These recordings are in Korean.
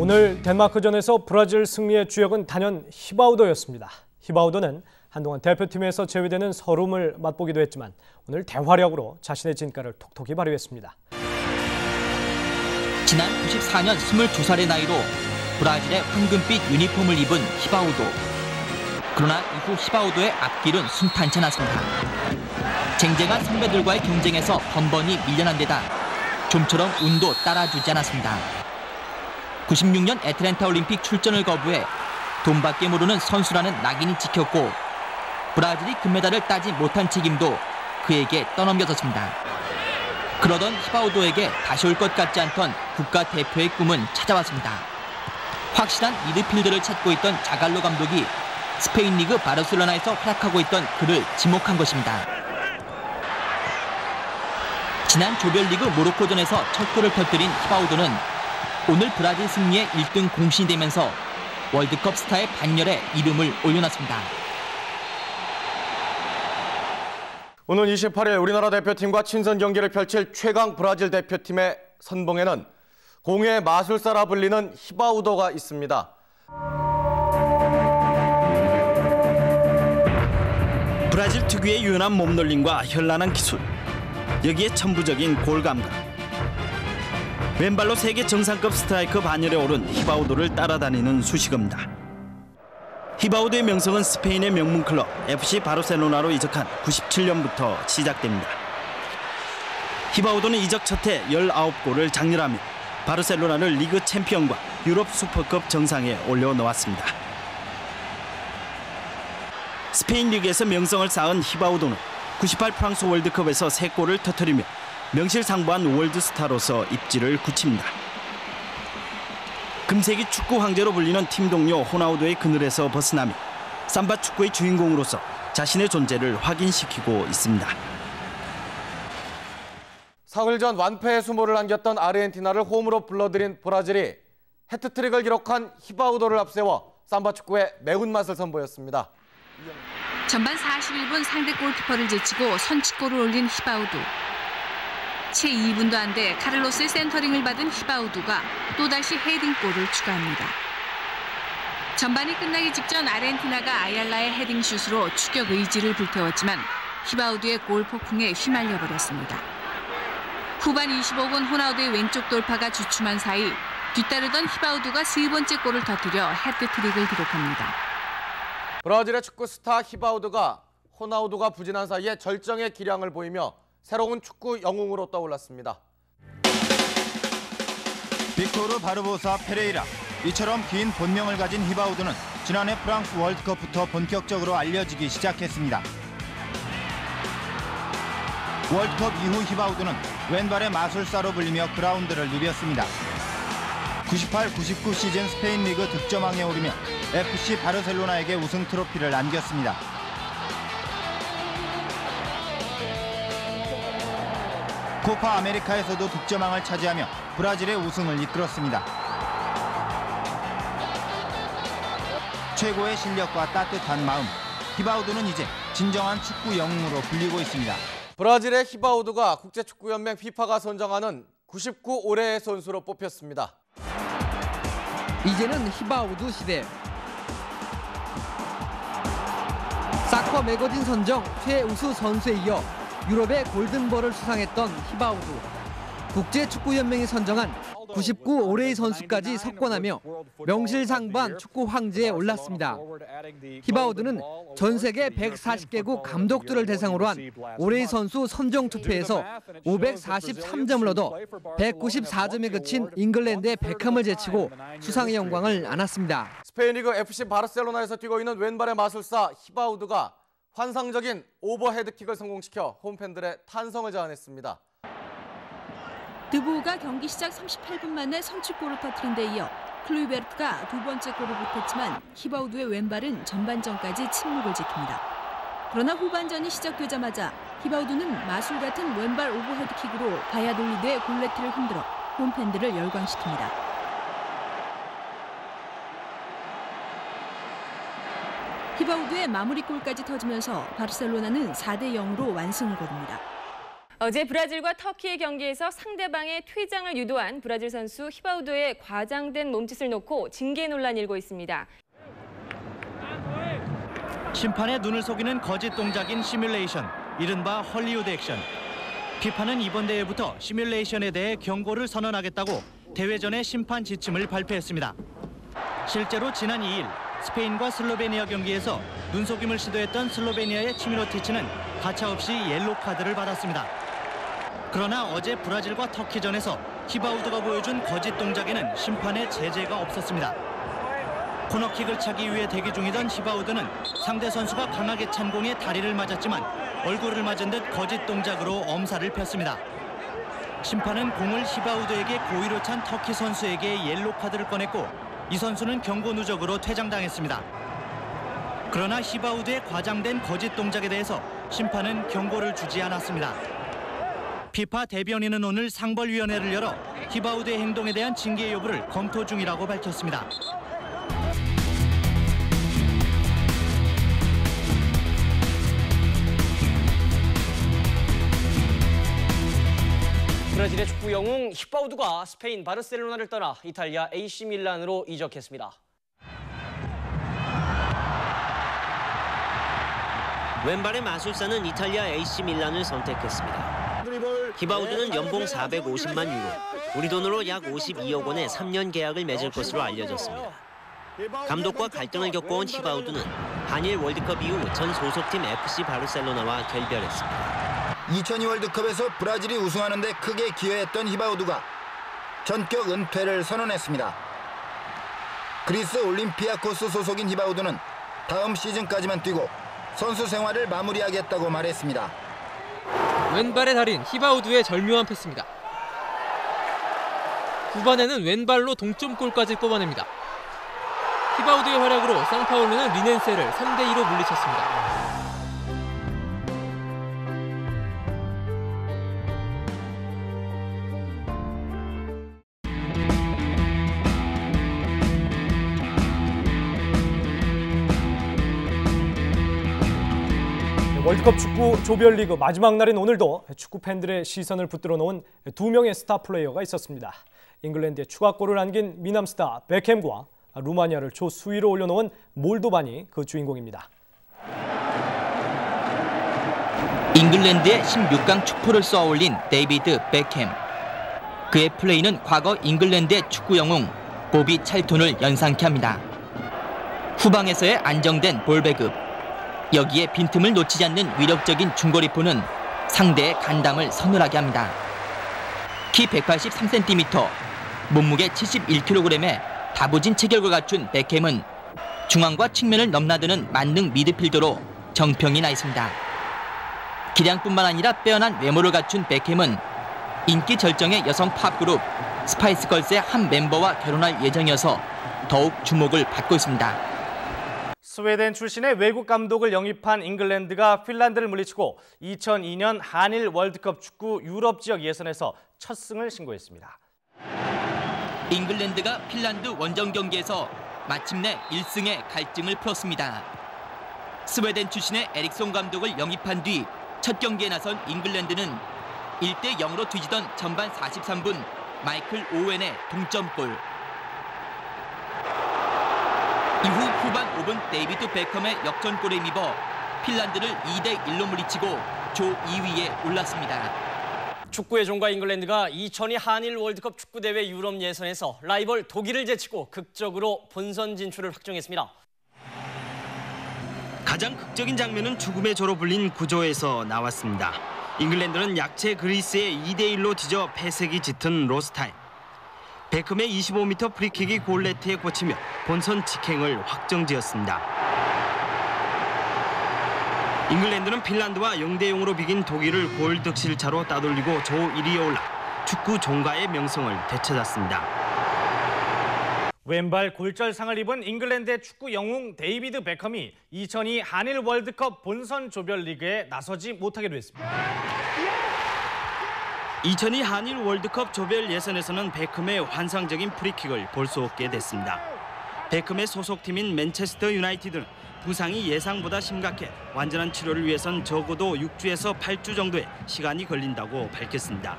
오늘 덴마크전에서 브라질 승리의 주역은 단연 히바우도였습니다. 히바우도는 한동안 대표팀에서 제외되는 서름을 맛보기도 했지만 오늘 대활약으로 자신의 진가를 톡톡히 발휘했습니다. 지난 94년 22살의 나이로 브라질의 황금빛 유니폼을 입은 히바우도. 그러나 이후 히바우도의 앞길은 순탄치 않았습니다. 쟁쟁한 선배들과의 경쟁에서 번번이 밀려난 데다 좀처럼 운도 따라주지 않았습니다. 96년 애틀랜타 올림픽 출전을 거부해 돈밖에 모르는 선수라는 낙인이 찍혔고 브라질이 금메달을 따지 못한 책임도 그에게 떠넘겨졌습니다. 그러던 히바우도에게 다시 올 것 같지 않던 국가대표의 꿈은 찾아왔습니다. 확실한 미드필더를 찾고 있던 자갈로 감독이 스페인 리그 바르셀로나에서 활약하고 있던 그를 지목한 것입니다. 지난 조별리그 모로코전에서 첫 골을 터뜨린 히바우도는 오늘 브라질 승리의 1등 공신이 되면서 월드컵 스타의 반열에 이름을 올려놨습니다. 오는 28일 우리나라 대표팀과 친선 경기를 펼칠 최강 브라질 대표팀의 선봉에는 공의 마술사라 불리는 히바우도가 있습니다. 브라질 특유의 유연한 몸놀림과 현란한 기술, 여기에 천부적인 골 감각. 왼발로 세계 정상급 스트라이커 반열에 오른 히바우도를 따라다니는 수식어입니다. 히바우도의 명성은 스페인의 명문 클럽 FC 바르셀로나로 이적한 97년부터 시작됩니다. 히바우도는 이적 첫해 19골을 장렬하며 바르셀로나를 리그 챔피언과 유럽 슈퍼컵 정상에 올려놓았습니다. 스페인 리그에서 명성을 쌓은 히바우도는 98 프랑스 월드컵에서 3골을 터뜨리며 명실상부한 월드스타로서 입지를 굳힙니다. 금세기 축구 황제로 불리는 팀 동료 호나우도의 그늘에서 벗어나며 삼바 축구의 주인공으로서 자신의 존재를 확인시키고 있습니다. 사흘 전 완패의 수모를 안겼던 아르헨티나를 홈으로 불러들인 브라질이 해트트릭을 기록한 히바우도를 앞세워 삼바 축구의 매운맛을 선보였습니다. 전반 41분 상대 골키퍼를 제치고 선취골을 올린 히바우도. 채 2분도 안 돼 카를로스의 센터링을 받은 히바우도가 또다시 헤딩골을 추가합니다. 전반이 끝나기 직전 아르헨티나가 아얄라의 헤딩슛으로 추격 의지를 불태웠지만 히바우도의 골 폭풍에 휘말려 버렸습니다. 후반 25분 호나우도의 왼쪽 돌파가 주춤한 사이 뒤따르던 히바우도가 3번째 골을 터뜨려 해트트릭을 기록합니다. 브라질의 축구 스타 히바우도가 호나우도가 부진한 사이에 절정의 기량을 보이며 새로운 축구 영웅으로 떠올랐습니다. 빅토르 바르보사 페레이라. 이처럼 긴 본명을 가진 히바우도는 지난해 프랑스 월드컵부터 본격적으로 알려지기 시작했습니다. 월드컵 이후 히바우도는 왼발의 마술사로 불리며 그라운드를 누볐습니다. 98-99 시즌 스페인 리그 득점왕에 오르며 FC 바르셀로나에게 우승 트로피를 안겼습니다. 코파 아메리카에서도 득점왕을 차지하며 브라질의 우승을 이끌었습니다. 최고의 실력과 따뜻한 마음, 히바우도는 이제 진정한 축구 영웅으로 불리고 있습니다. 브라질의 히바우도가 국제축구연맹 FIFA가 선정하는 99 올해의 선수로 뽑혔습니다. 이제는 히바우도 시대. 사커 매거진 선정 최우수 선수에 이어 유럽의 골든볼을 수상했던 히바우도. 국제축구연맹이 선정한 99 올해의 선수까지 석권하며 명실상부한 축구 황제에 올랐습니다. 히바우드는 전 세계 140개국 감독들을 대상으로 한 올해의 선수 선정 투표에서 543점을 얻어 194점에 그친 잉글랜드의 베컴을 제치고 수상의 영광을 안았습니다. 스페인 리그 FC 바르셀로나에서 뛰고 있는 왼발의 마술사 히바우드가 환상적인 오버헤드킥을 성공시켜 홈팬들의 탄성을 자아냈습니다. 드보우가 경기 시작 38분 만에 선취골을 터뜨린 데 이어 클루이베르트가 2번째 골을 보탰지만 히바우드의 왼발은 전반전까지 침묵을 지킵니다. 그러나 후반전이 시작되자마자 히바우드는 마술 같은 왼발 오버헤드킥으로 바야돌리드의 골네트를 흔들어 홈팬들을 열광시킵니다. 히바우드의 마무리골까지 터지면서 바르셀로나는 4대0으로 완승을 거둡니다. 어제 브라질과 터키의 경기에서 상대방의 퇴장을 유도한 브라질 선수 히바우도의 과장된 몸짓을 놓고 징계 논란이 일고 있습니다. 심판의 눈을 속이는 거짓 동작인 시뮬레이션, 이른바 헐리우드 액션. 피파는 이번 대회부터 시뮬레이션에 대해 경고를 선언하겠다고 대회 전에 심판 지침을 발표했습니다. 실제로 지난 2일 스페인과 슬로베니아 경기에서 눈속임을 시도했던 슬로베니아의 치미노티치는 가차없이 옐로 카드를 받았습니다. 그러나 어제 브라질과 터키전에서 히바우드가 보여준 거짓 동작에는 심판의 제재가 없었습니다. 코너킥을 차기 위해 대기 중이던 히바우드는 상대 선수가 강하게 찬 공에 다리를 맞았지만 얼굴을 맞은 듯 거짓 동작으로 엄살을 폈습니다. 심판은 공을 히바우드에게 고의로 찬 터키 선수에게 옐로 카드를 꺼냈고 이 선수는 경고 누적으로 퇴장당했습니다. 그러나 히바우드의 과장된 거짓 동작에 대해서 심판은 경고를 주지 않았습니다. 피파 대변인은 오늘 상벌위원회를 열어 히바우드의 행동에 대한 징계 여부를 검토 중이라고 밝혔습니다. 브라질의 축구 영웅 히바우드가 스페인 바르셀로나를 떠나 이탈리아 AC 밀란으로 이적했습니다. 왼발의 마술사는 이탈리아 AC 밀란을 선택했습니다. 히바우드는 연봉 450만 유로, 우리 돈으로 약 52억 원의 3년 계약을 맺을 것으로 알려졌습니다. 감독과 갈등을 겪어온 히바우드는 한일 월드컵 이후 전 소속팀 FC 바르셀로나와 결별했습니다. 2002 월드컵에서 브라질이 우승하는 데 크게 기여했던 히바우드가 전격 은퇴를 선언했습니다. 그리스 올림피아코스 소속인 히바우드는 다음 시즌까지만 뛰고 선수 생활을 마무리하겠다고 말했습니다. 왼발의 달인 히바우드의 절묘한 패스입니다. 후반에는 왼발로 동점골까지 뽑아냅니다. 히바우드의 활약으로 상파울루는 리넨세를 3대2로 물리쳤습니다. 월드컵 축구 조별리그 마지막 날인 오늘도 축구 팬들의 시선을 붙들어 놓은 두 명의 스타 플레이어가 있었습니다. 잉글랜드의 추가골을 안긴 미남 스타 베켐과 루마니아를 조수위로 올려놓은 몰도바니 그 주인공입니다. 잉글랜드의 16강 축포를 쏘아올린 데이비드 베켐. 그의 플레이는 과거 잉글랜드의 축구 영웅 보비 찰톤을 연상케 합니다. 후방에서의 안정된 볼 배급. 여기에 빈틈을 놓치지 않는 위력적인 중거리포는 상대의 간담을 서늘하게 합니다. 키 183cm, 몸무게 71kg의 다부진 체격을 갖춘 베켐은 중앙과 측면을 넘나드는 만능 미드필더로 정평이 나 있습니다. 기량뿐만 아니라 빼어난 외모를 갖춘 베켐은 인기 절정의 여성 팝그룹 스파이스 걸스의 한 멤버와 결혼할 예정이어서 더욱 주목을 받고 있습니다. 스웨덴 출신의 외국 감독을 영입한 잉글랜드가 핀란드를 물리치고 2002년 한일 월드컵 축구 유럽 지역 예선에서 첫 승을 신고했습니다. 잉글랜드가 핀란드 원정 경기에서 마침내 1승의 갈증을 풀었습니다. 스웨덴 출신의 에릭손 감독을 영입한 뒤 첫 경기에 나선 잉글랜드는 1대0으로 뒤지던 전반 43분 마이클 오웬의 동점골. 이후 후반 5분 데이비드 베컴의 역전골에 힘입어 핀란드를 2대1로 물리치고 조 2위에 올랐습니다. 축구의 종가 잉글랜드가 2002 한일 월드컵 축구대회 유럽 예선에서 라이벌 독일을 제치고 극적으로 본선 진출을 확정했습니다. 가장 극적인 장면은 죽음의 조로 불린 구조에서 나왔습니다. 잉글랜드는 약체 그리스에 2대1로 뒤져 패색이 짙은 로스타임. 베컴의 25m 프리킥이 골네트에 꽂히며 본선 직행을 확정지었습니다. 잉글랜드는 핀란드와 0대0으로 비긴 독일을 골 득실 차로 따돌리고 조 1위에 올라 축구 종가의 명성을 되찾았습니다. 왼발 골절상을 입은 잉글랜드의 축구 영웅 데이비드 베컴이 2002 한일 월드컵 본선 조별리그에 나서지 못하게 됐습니다. 2002 한일 월드컵 조별 예선에서는 베컴의 환상적인 프리킥을 볼 수 없게 됐습니다. 베컴의 소속팀인 맨체스터 유나이티드는 부상이 예상보다 심각해 완전한 치료를 위해선 적어도 6주에서 8주 정도의 시간이 걸린다고 밝혔습니다.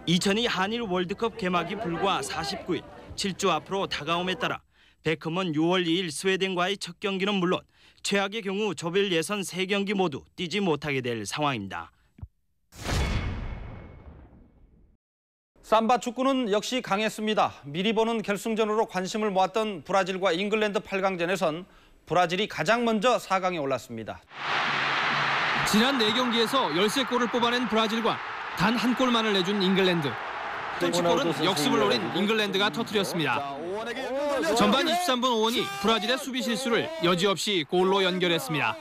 2002 한일 월드컵 개막이 불과 49일, 7주 앞으로 다가옴에 따라 베컴은 6월 2일 스웨덴과의 첫 경기는 물론 최악의 경우 조별 예선 3경기 모두 뛰지 못하게 될 상황입니다. 삼바 축구는 역시 강했습니다. 미리 보는 결승전으로 관심을 모았던 브라질과 잉글랜드 8강전에선 브라질이 가장 먼저 4강에 올랐습니다. 지난 4경기에서 13골을 뽑아낸 브라질과 단 한 골만을 내준 잉글랜드. 선취골은 역습을 노린 잉글랜드가 터뜨렸습니다. 전반 23분 오원이 브라질의 수비 실수를 여지없이 골로 연결했습니다.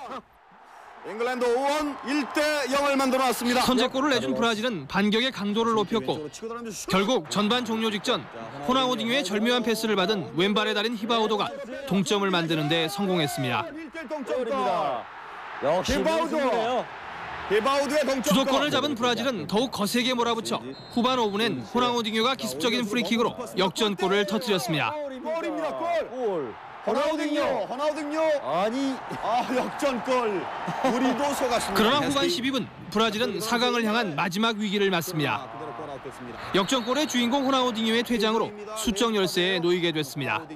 잉글랜드 오원 1대0을 만들어놨습니다. 선제골을 내준 브라질은 반격의 강도를 높였고 결국 전반 종료 직전 호나우딩요의 절묘한 패스를 받은 왼발의 달인 히바우도가 동점을 만드는 데 성공했습니다. 역시 히바우도의 동점골. 주도권을 잡은 브라질은 더욱 거세게 몰아붙여 후반 5분엔 호나우딩요가 기습적인 프리킥으로 역전골을 터뜨렸습니다. 골. 호나우딩요. 역전골. 우리도 속았습니다. 그러나 후반 12분 브라질은 4강을 향한 마지막 위기를 맞습니다. 역전골의 주인공 호나우딩요의 퇴장으로 수적 열세에 놓이게 됐습니다.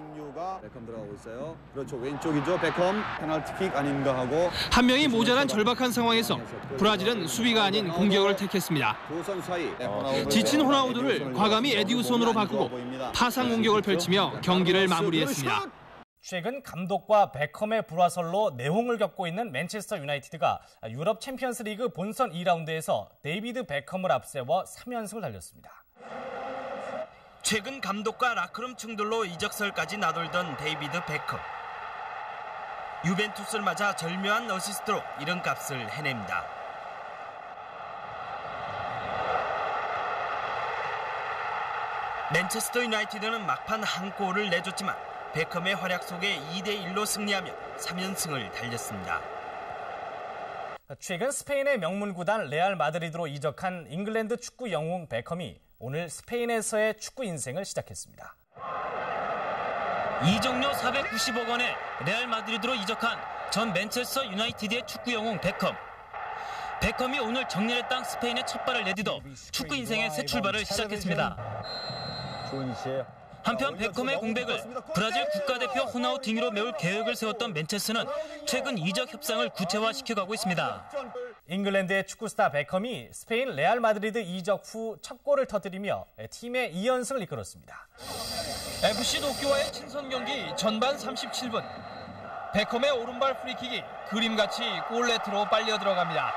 베컴 들어가고 있어요. 그렇죠. 왼쪽이죠. 베컴 페널티킥 아닌가 하고. 한 명이 모자란 절박한 상황에서 브라질은 수비가 아닌 공격을 택했습니다. 두 선수 사이. 지친 호나우두를 과감히 에디우손으로 바꾸고 파상 공격을 펼치며 경기를 마무리했습니다. 최근 감독과 베컴의 불화설로 내홍을 겪고 있는 맨체스터 유나이티드가 유럽 챔피언스 리그 본선 2라운드에서 데이비드 베컴을 앞세워 3연승을 달렸습니다. 최근 감독과 라크룸 충돌로 이적설까지 나돌던 데이비드 베컴. 유벤투스를 맞아 절묘한 어시스트로 이름값을 해냅니다. 맨체스터 유나이티드는 막판 한 골을 내줬지만 베컴의 활약 속에 2대1로 승리하며 3연승을 달렸습니다. 최근 스페인의 명문 구단 레알 마드리드로 이적한 잉글랜드 축구 영웅 베컴이 오늘 스페인에서의 축구 인생을 시작했습니다. 이적료 490억 원에 레알 마드리드로 이적한 전 맨체스터 유나이티드의 축구 영웅 베컴. 베컴이 오늘 정렬의 땅 스페인의 첫 발을 내딛어 축구 인생의 새 출발을 시작했습니다. 한편 베컴의 공백을 브라질 국가대표 호나우딩요로 메울 계획을 세웠던 맨체스터는 최근 이적 협상을 구체화시켜가고 있습니다. 잉글랜드의 축구 스타 베컴이 스페인 레알 마드리드 이적 후 첫 골을 터뜨리며 팀의 2연승을 이끌었습니다. FC 도쿄와의 친선 경기 전반 37분. 베컴의 오른발 프리킥이 그림같이 골네트로 빨려 들어갑니다.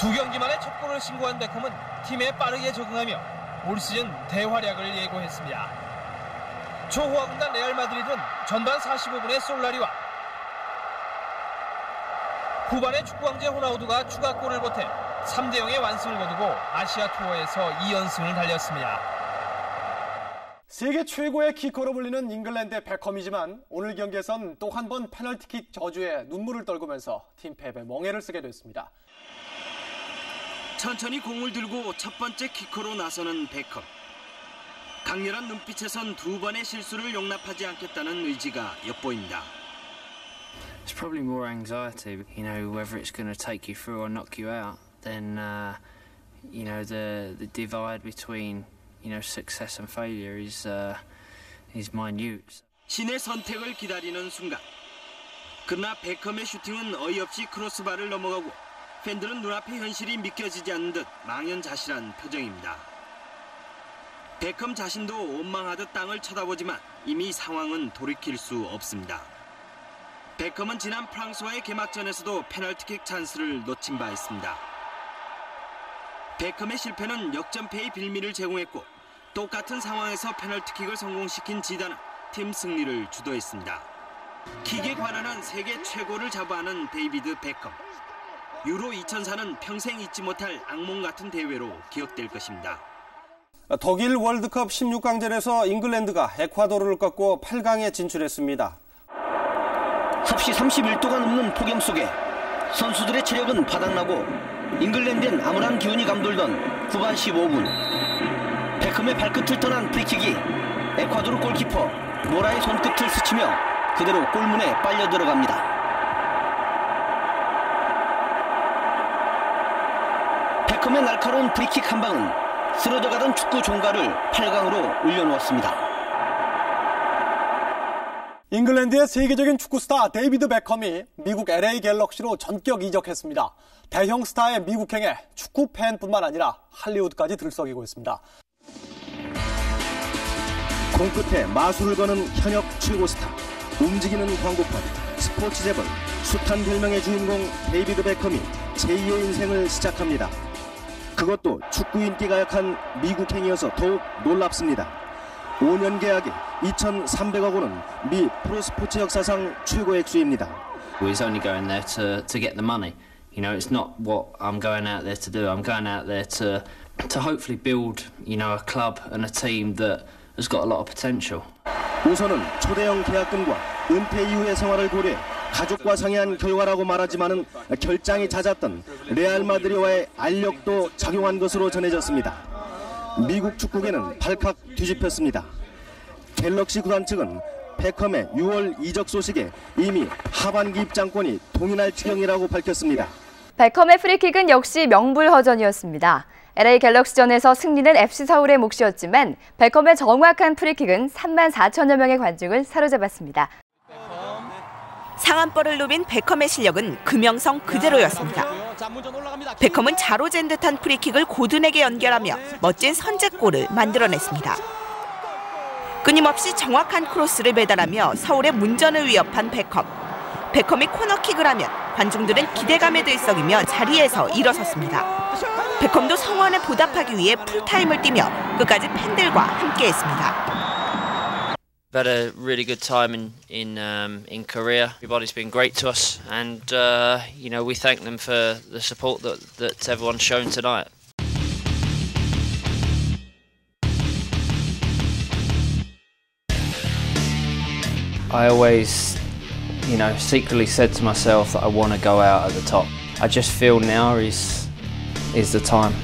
두 경기 만에 첫 골을 신고한 베컴은 팀에 빠르게 적응하며 올 시즌 대활약을 예고했습니다. 초호화군단 레알 마드리드는 전반 45분에 솔라리와 후반에 축구왕제 호나우두가 추가골을 보태 3대0의 완승을 거두고 아시아 투어에서 2연승을 달렸습니다. 세계 최고의 키커로 불리는 잉글랜드의 베컴이지만 오늘 경기에선 또 한 번 페널티킥 저주에 눈물을 떨구면서 팀 패배 멍해를 쓰게 됐습니다. 천천히 공을 들고 첫 번째 키커로 나서는 베컴. 강렬한 눈빛에선 두 번의 실수를 용납하지 않겠다는 의지가 엿보입니다. It's probably more anxiety, you know, whether it's going to take you through or knock you out. Then, you know, the divide between, you know, success and failure is minute. 신의 선택을 기다리는 순간. 그러나 베컴의 슈팅은 어이없이 크로스바를 넘어가고 팬들은 눈앞의 현실이 믿겨지지 않는 듯 망연자실한 표정입니다. 베컴 자신도 원망하듯 땅을 쳐다보지만 이미 상황은 돌이킬 수 없습니다. 베컴은 지난 프랑스와의 개막전에서도 페널티킥 찬스를 놓친 바 있습니다. 베컴의 실패는 역전패의 빌미를 제공했고 똑같은 상황에서 페널티킥을 성공시킨 지단은 팀 승리를 주도했습니다. 킥에 관한한 세계 최고를 자부하는 데이비드 베컴. 유로 2004는 평생 잊지 못할 악몽 같은 대회로 기억될 것입니다. 독일 월드컵 16강전에서 잉글랜드가 에콰도르를 꺾고 8강에 진출했습니다. 섭씨 31도가 넘는 폭염 속에 선수들의 체력은 바닥나고 잉글랜드엔 암울한 기운이 감돌던 후반 15분. 베컴의 발끝을 떠난 프리킥이 에콰도르 골키퍼 모라의 손끝을 스치며 그대로 골문에 빨려 들어갑니다. 베컴의 날카로운 프리킥 한 방은 쓰러져가던 축구 종가를 8강으로 올려놓았습니다. 잉글랜드의 세계적인 축구 스타 데이비드 베컴이 미국 LA 갤럭시로 전격 이적했습니다. 대형 스타의 미국행에 축구 팬뿐만 아니라 할리우드까지 들썩이고 있습니다. 공끝에 마술을 거는 현역 최고 스타, 움직이는 광고판, 스포츠 재벌, 숱한 별명의 주인공 데이비드 베컴이 제2의 인생을 시작합니다. 그것도 축구 인기가 약한 미국행이어서 더욱 놀랍습니다. 5년 계약에 2,300억 원은 미 프로스포츠 역사상 최고 액수입니다. He's only going there to get the money. You know, it's not what I'm going out there to do. I'm going out there to hopefully build, you know, a club and a team that has got a lot of potential. 우선은 초대형 계약금과 은퇴 이후의 생활을 고려해 가족과 상의한 결과라고 말하지만은 결장이 잦았던 레알 마드리드와의 알력도 작용한 것으로 전해졌습니다. 미국 축구계는 발칵 뒤집혔습니다. 갤럭시 구단 측은 베컴의 6월 이적 소식에 이미 하반기 입장권이 동일할 지경이라고 밝혔습니다. 베컴의 프리킥은 역시 명불허전이었습니다. LA 갤럭시전에서 승리는 FC 서울의 몫이었지만 베컴의 정확한 프리킥은 34,000여 명의 관중을 사로잡았습니다. 상한벌을 누빈 베컴의 실력은 금명성 그대로였습니다. 베컴은 자로잰 듯한 프리킥을 고든에게 연결하며 멋진 선제골을 만들어냈습니다. 끊임없이 정확한 크로스를 배달하며 서울의 문전을 위협한 베컴. 베컴이 코너킥을 하면 관중들은 기대감에 들썩이며 자리에서 일어섰습니다. 베컴도 성원에 보답하기 위해 풀타임을 뛰며 끝까지 팬들과 함께했습니다. We've had a really good time in Korea. Everybody's been great to us, and you know, we thank them for the support that everyone's shown tonight. I always, you know, secretly said to myself that I want to go out at the top. I just feel now is the time.